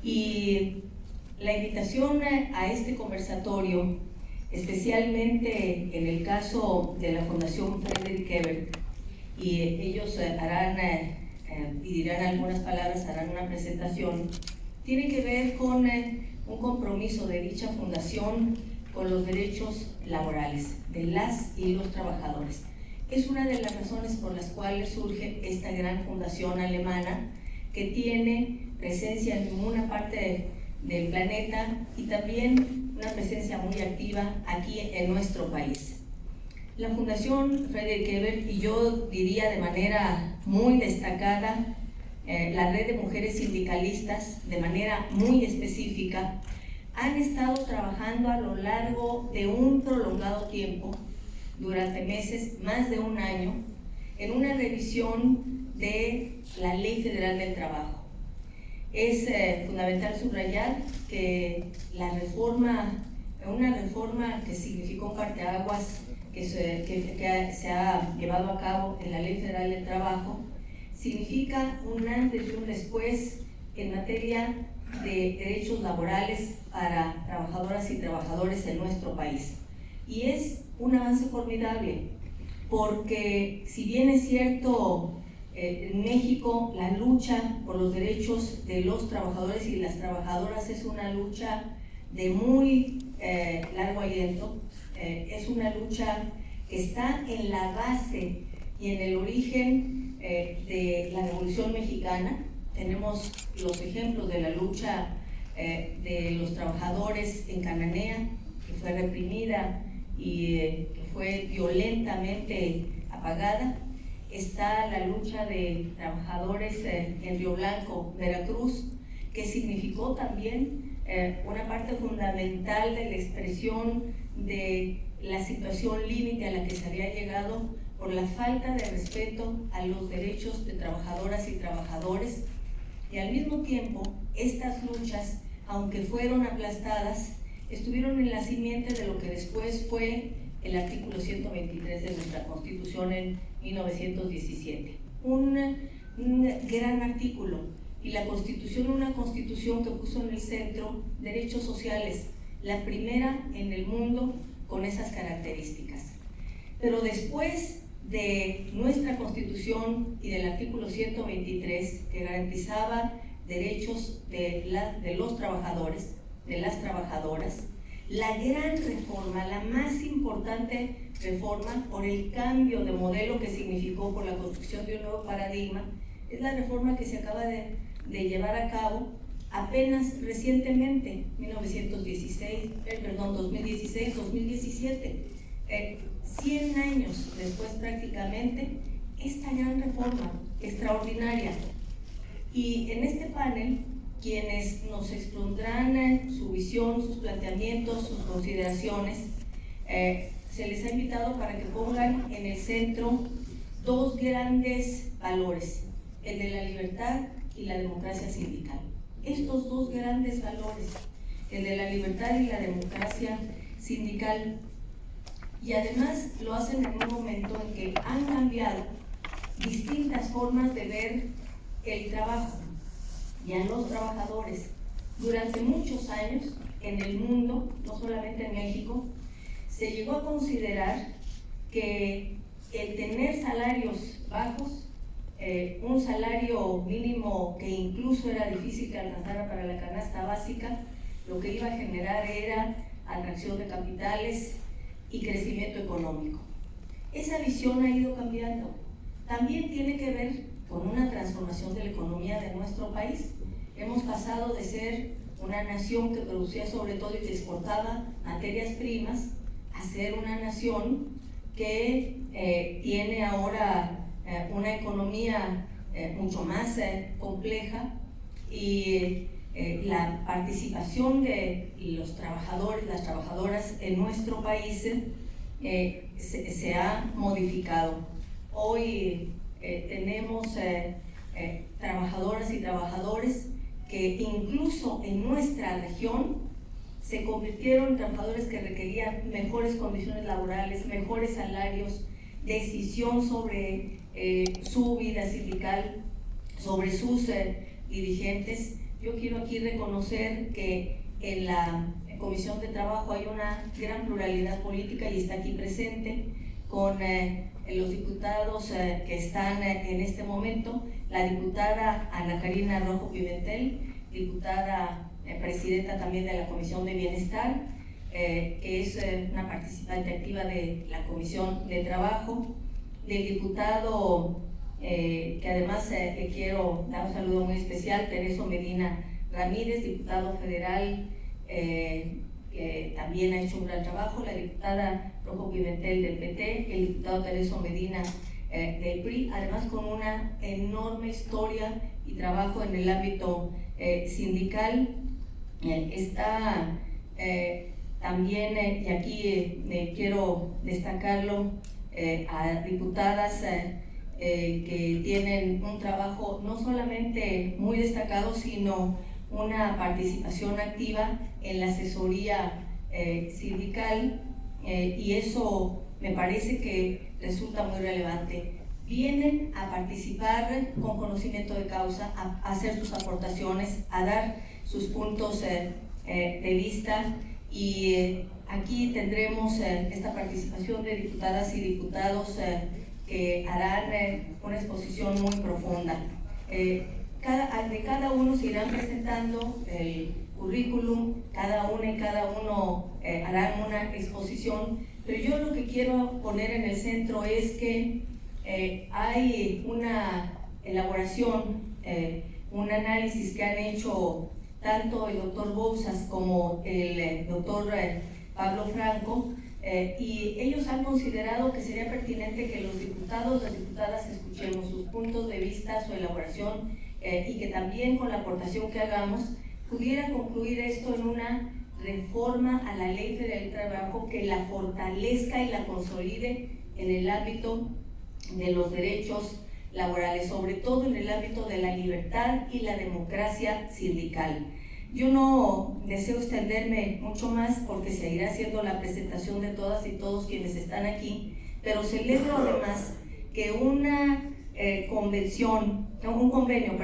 Y la invitación a este conversatorio, especialmente en el caso de la Fundación Frederick Ebert, y ellos harán y dirán algunas palabras, harán una presentación, tiene que ver con un compromiso de dicha fundación con los derechos laborales de las y los trabajadores. Es una de las razones por las cuales surge esta gran fundación alemana que tiene presencia en ninguna parte del planeta y también una presencia muy activa aquí en nuestro país. La Fundación Frederick Ebert, y yo diría de manera muy destacada, la red de mujeres sindicalistas, de manera muy específica, han estado trabajando a lo largo de un prolongado tiempo, durante meses, más de un año, en una revisión de la Ley Federal del Trabajo. Es fundamental subrayar que una reforma que significó un parteaguas que se ha llevado a cabo en la Ley Federal del Trabajo, significa un antes y un después en materia de derechos laborales para trabajadoras y trabajadores en nuestro país. Y es un avance formidable, porque si bien es cierto, en México la lucha por los derechos de los trabajadores y las trabajadoras es una lucha de muy largo aliento, es una lucha que está en la base y en el origen de la Revolución Mexicana. Tenemos los ejemplos de la lucha de los trabajadores en Cananea, que fue reprimida y que fue violentamente apagada. Está la lucha de trabajadores en Río Blanco, Veracruz, que significó también una parte fundamental de la expresión de la situación límite a la que se había llegado por la falta de respeto a los derechos de trabajadoras y trabajadores. Y al mismo tiempo, estas luchas, aunque fueron aplastadas, estuvieron en la simiente de lo que después fue el artículo 123 de nuestra Constitución en 1917. Un gran artículo, y la Constitución, una Constitución que puso en el centro derechos sociales, la primera en el mundo con esas características. Pero después de nuestra Constitución y del artículo 123, que garantizaba derechos de los trabajadores, de las trabajadoras, la gran reforma, la más importante reforma por el cambio de modelo que significó por la construcción de un nuevo paradigma, es la reforma que se acaba de llevar a cabo apenas recientemente, 2016-2017, 100 años después prácticamente, esta gran reforma extraordinaria. Y en este panel, quienes nos expondrán su visión, sus planteamientos, sus consideraciones, se les ha invitado para que pongan en el centro dos grandes valores, el de la libertad y la democracia sindical. Estos dos grandes valores, el de la libertad y la democracia sindical, y además lo hacen en un momento en que han cambiado distintas formas de ver el trabajo y a los trabajadores. Durante muchos años en el mundo, no solamente en México, se llegó a considerar que el tener salarios bajos, un salario mínimo que incluso era difícil que alcanzara para la canasta básica, lo que iba a generar era atracción de capitales y crecimiento económico. Esa visión ha ido cambiando. También tiene que ver con una transformación de la economía de nuestro país. Hemos pasado de ser una nación que producía sobre todo y que exportaba materias primas a ser una nación que tiene ahora una economía mucho más compleja, y la participación de los trabajadores, las trabajadoras en nuestro país se ha modificado. Hoy tenemos trabajadoras y trabajadores que incluso en nuestra región se convirtieron en trabajadores que requerían mejores condiciones laborales, mejores salarios, decisión sobre su vida sindical, sobre sus dirigentes. Yo quiero aquí reconocer que en la Comisión de Trabajo hay una gran pluralidad política y está aquí presente con los diputados que están en este momento, la diputada Ana Karina Rojo Pimentel, diputada presidenta también de la Comisión de Bienestar, que es una participante activa de la Comisión de Trabajo, del diputado que además le quiero dar un saludo muy especial, Tereso Medina Ramírez, diputado federal, que también ha hecho un gran trabajo, la diputada Rojo Pimentel del PT, el diputado Tereso Medina del PRI, además con una enorme historia y trabajo en el ámbito sindical. Está también, y aquí quiero destacarlo, a diputadas que tienen un trabajo no solamente muy destacado, sino una participación activa en la asesoría sindical, y eso me parece que resulta muy relevante. Vienen a participar con conocimiento de causa, a hacer sus aportaciones, a dar sus puntos de vista, y aquí tendremos esta participación de diputadas y diputados que harán una exposición muy profunda. De cada uno se irán presentando el currículum, cada una y cada uno harán una exposición, pero yo lo que quiero poner en el centro es que hay una elaboración, un análisis que han hecho tanto el doctor Bouzas como el doctor Pablo Franco, y ellos han considerado que sería pertinente que los diputados, las diputadas escuchemos sus puntos de vista, su elaboración, y que también con la aportación que hagamos pudiera concluir esto en una reforma a la Ley Federal del Trabajo que la fortalezca y la consolide en el ámbito de los derechos laborales, sobre todo en el ámbito de la libertad y la democracia sindical. Yo no deseo extenderme mucho más porque se irá haciendo la presentación de todas y todos quienes están aquí, pero celebro además que un convenio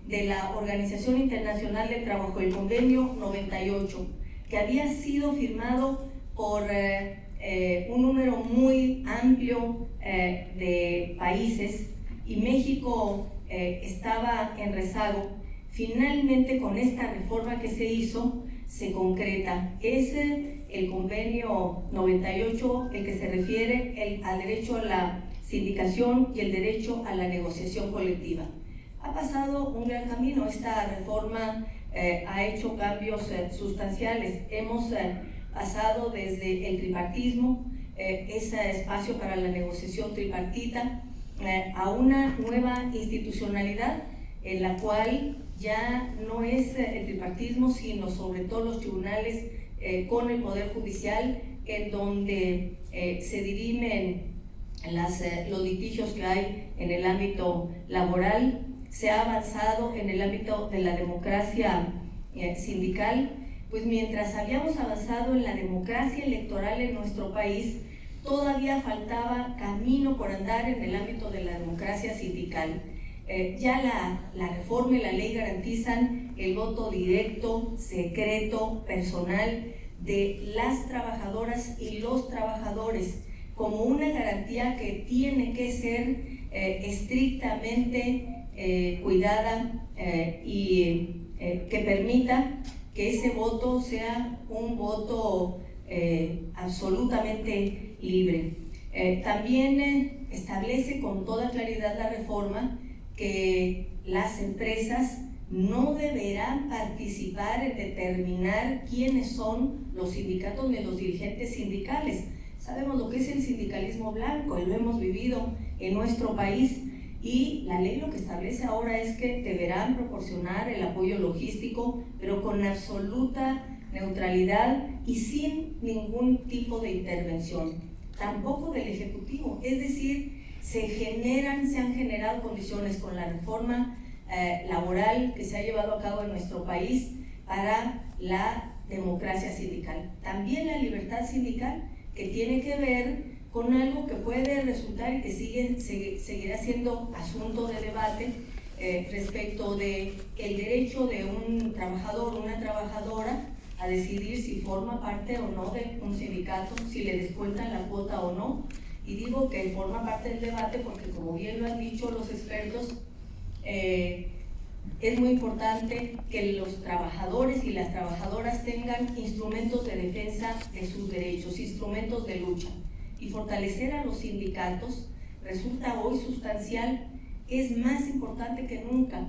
de la Organización Internacional del Trabajo, el convenio 98, que había sido firmado por un número muy amplio de países, y México estaba en rezago. Finalmente, con esta reforma que se hizo, se concreta. Es el convenio 98 el que se refiere al derecho a la sindicación y el derecho a la negociación colectiva. Ha pasado un gran camino. Esta reforma ha hecho cambios sustanciales. Hemos pasado desde el tripartismo, ese espacio para la negociación tripartita, a una nueva institucionalidad en la cual ya no es el tripartismo, sino sobre todo los tribunales con el Poder Judicial, en donde se dirimen los litigios que hay en el ámbito laboral. Se ha avanzado en el ámbito de la democracia sindical, pues mientras habíamos avanzado en la democracia electoral en nuestro país, todavía faltaba camino por andar en el ámbito de la democracia sindical. Ya la reforma y la ley garantizan el voto directo, secreto, personal de las trabajadoras y los trabajadores como una garantía que tiene que ser estrictamente cuidada y que permita que ese voto sea un voto absolutamente libre. También establece con toda claridad la reforma que las empresas no deberán participar en determinar quiénes son los sindicatos ni los dirigentes sindicales. Sabemos lo que es el sindicalismo blanco y lo hemos vivido en nuestro país, y la ley lo que establece ahora es que deberán proporcionar el apoyo logístico, pero con absoluta neutralidad y sin ningún tipo de intervención, tampoco del Ejecutivo. Es decir, se han generado condiciones con la reforma laboral que se ha llevado a cabo en nuestro país para la democracia sindical. También la libertad sindical, que tiene que ver con algo que puede resultar y que seguirá siendo asunto de debate, respecto de el derecho de un trabajador o una trabajadora a decidir si forma parte o no de un sindicato, si le descuentan la cuota o no. Y digo que forma parte del debate porque, como bien lo han dicho los expertos, es muy importante que los trabajadores y las trabajadoras tengan instrumentos de defensa de sus derechos, instrumentos de lucha. Y fortalecer a los sindicatos resulta hoy sustancial, es más importante que nunca,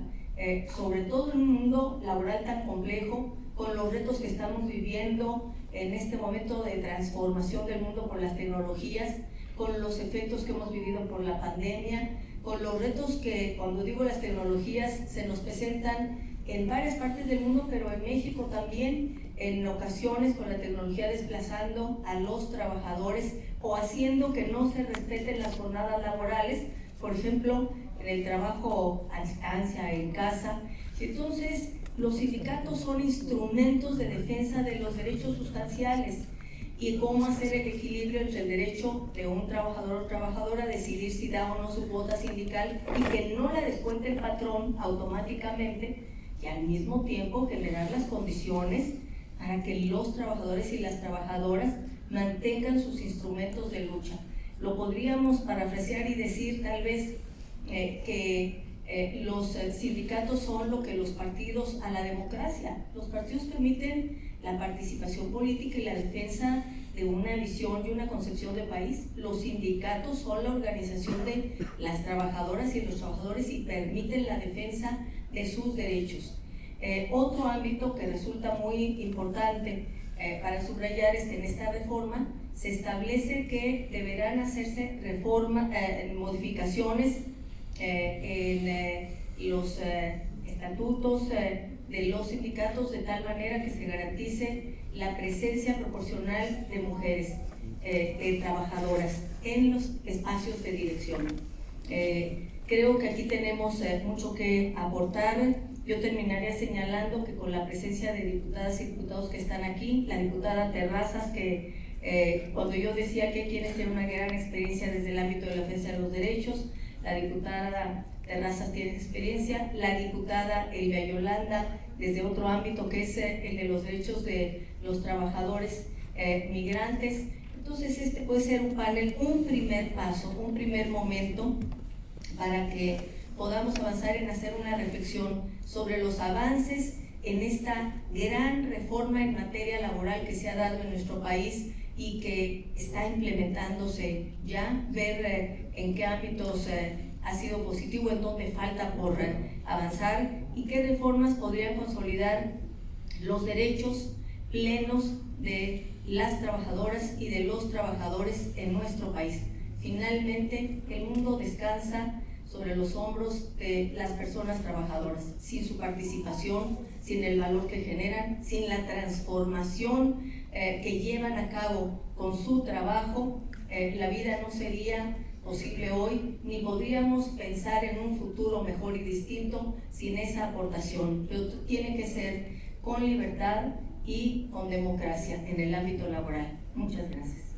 sobre todo en un mundo laboral tan complejo, con los retos que estamos viviendo en este momento de transformación del mundo por las tecnologías, con los efectos que hemos vivido por la pandemia, con los retos que, cuando digo las tecnologías, se nos presentan en varias partes del mundo, pero en México también, en ocasiones con la tecnología desplazando a los trabajadores o haciendo que no se respeten las jornadas laborales, por ejemplo, en el trabajo a distancia, en casa. Entonces, los sindicatos son instrumentos de defensa de los derechos sustanciales y cómo hacer el equilibrio entre el derecho de un trabajador o trabajadora a decidir si da o no su cuota sindical y que no la descuente el patrón automáticamente, y al mismo tiempo generar las condiciones para que los trabajadores y las trabajadoras mantengan sus instrumentos de lucha. Lo podríamos parafrasear y decir tal vez que los sindicatos son lo que los partidos a la democracia. Los partidos permiten la participación política y la defensa de una visión y una concepción de país. Los sindicatos son la organización de las trabajadoras y los trabajadores y permiten la defensa de sus derechos. Otro ámbito que resulta muy importante para subrayar en esta reforma, se establece que deberán hacerse modificaciones en los estatutos de los sindicatos de tal manera que se garantice la presencia proporcional de mujeres, de trabajadoras en los espacios de dirección. Creo que aquí tenemos mucho que aportar. Yo terminaría señalando que con la presencia de diputadas y diputados que están aquí, la diputada Terrazas, que cuando yo decía que quienes tienen una gran experiencia desde el ámbito de la defensa de los derechos, la diputada Terrazas tiene experiencia, la diputada Elvia Yolanda desde otro ámbito que es el de los derechos de los trabajadores migrantes. Entonces este puede ser un panel, un primer paso, un primer momento para que podamos avanzar en hacer una reflexión sobre los avances en esta gran reforma en materia laboral que se ha dado en nuestro país y que está implementándose ya, ver en qué ámbitos ha sido positivo, en dónde falta por avanzar y qué reformas podrían consolidar los derechos plenos de las trabajadoras y de los trabajadores en nuestro país. Finalmente, el mundo descansa sobre los hombros de las personas trabajadoras. Sin su participación, sin el valor que generan, sin la transformación que llevan a cabo con su trabajo, la vida no sería posible hoy, ni podríamos pensar en un futuro mejor y distinto sin esa aportación. Pero tiene que ser con libertad y con democracia en el ámbito laboral. Muchas gracias.